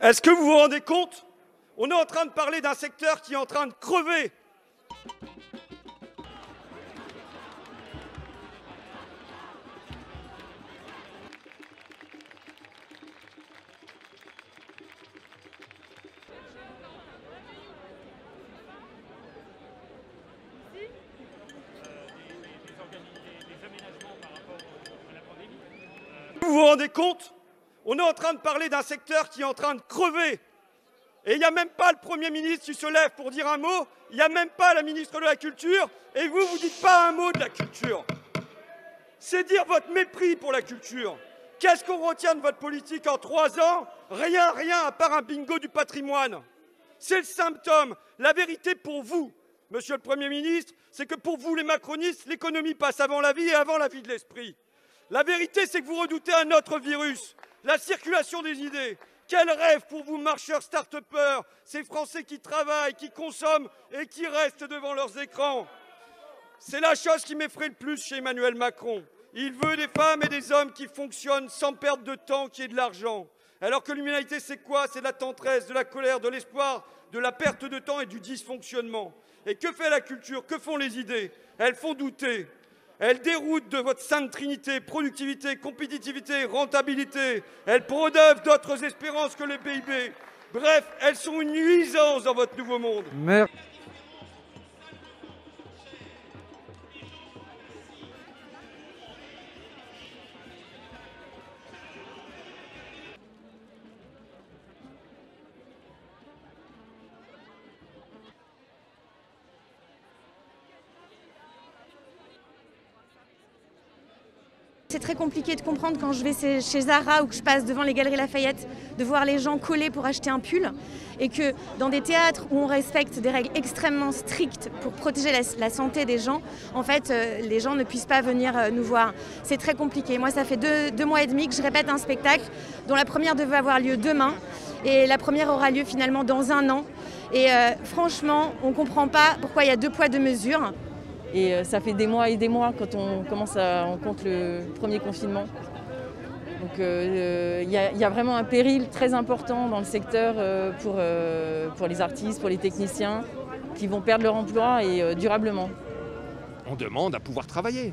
Est-ce que vous vous rendez compte? On est en train de parler d'un secteur qui est en train de crever. Vous vous rendez compte? On est en train de parler d'un secteur qui est en train de crever. Et il n'y a même pas le Premier ministre qui se lève pour dire un mot, il n'y a même pas la ministre de la Culture, et vous ne dites pas un mot de la culture. C'est dire votre mépris pour la culture. Qu'est-ce qu'on retient de votre politique en 3 ans? Rien, rien, à part un bingo du patrimoine. C'est le symptôme. La vérité pour vous, monsieur le Premier ministre, c'est que pour vous, les macronistes, l'économie passe avant la vie et avant la vie de l'esprit. La vérité, c'est que vous redoutez un autre virus, la circulation des idées. Quel rêve pour vous, marcheurs start-upers, ces Français qui travaillent, qui consomment et qui restent devant leurs écrans. C'est la chose qui m'effraie le plus chez Emmanuel Macron. Il veut des femmes et des hommes qui fonctionnent sans perdre de temps, qui aient de l'argent. Alors que l'humanité, c'est quoi? C'est de la tendresse, de la colère, de l'espoir, de la perte de temps et du dysfonctionnement. Et que fait la culture? Que font les idées? Elles font douter. Elles déroutent de votre sainte trinité, productivité, compétitivité, rentabilité. Elles bredouillent d'autres espérances que le PIB. Bref, elles sont une nuisance dans votre nouveau monde. Merci. C'est très compliqué de comprendre quand je vais chez Zara ou que je passe devant les Galeries Lafayette, de voir les gens coller pour acheter un pull et que dans des théâtres où on respecte des règles extrêmement strictes pour protéger la santé des gens, en fait, les gens ne puissent pas venir nous voir. C'est très compliqué. Moi, ça fait deux mois et demi que je répète un spectacle dont la première devait avoir lieu demain et la première aura lieu finalement dans 1 an. Et franchement, on ne comprend pas pourquoi il y a 2 poids 2 mesures. Et ça fait des mois et des mois quand on compte le premier confinement. Donc il y a vraiment un péril très important dans le secteur pour les artistes, pour les techniciens qui vont perdre leur emploi et durablement. On demande à pouvoir travailler.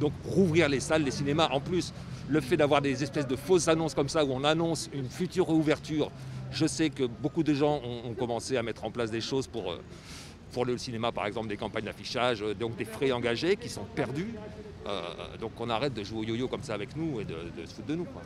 Donc rouvrir les salles, les cinémas. En plus, le fait d'avoir des espèces de fausses annonces comme ça où on annonce une future réouverture, je sais que beaucoup de gens ont commencé à mettre en place des choses pour le cinéma, par exemple, des campagnes d'affichage, donc des frais engagés qui sont perdus. Donc on arrête de jouer au yo-yo comme ça avec nous et de se foutre de nous, quoi.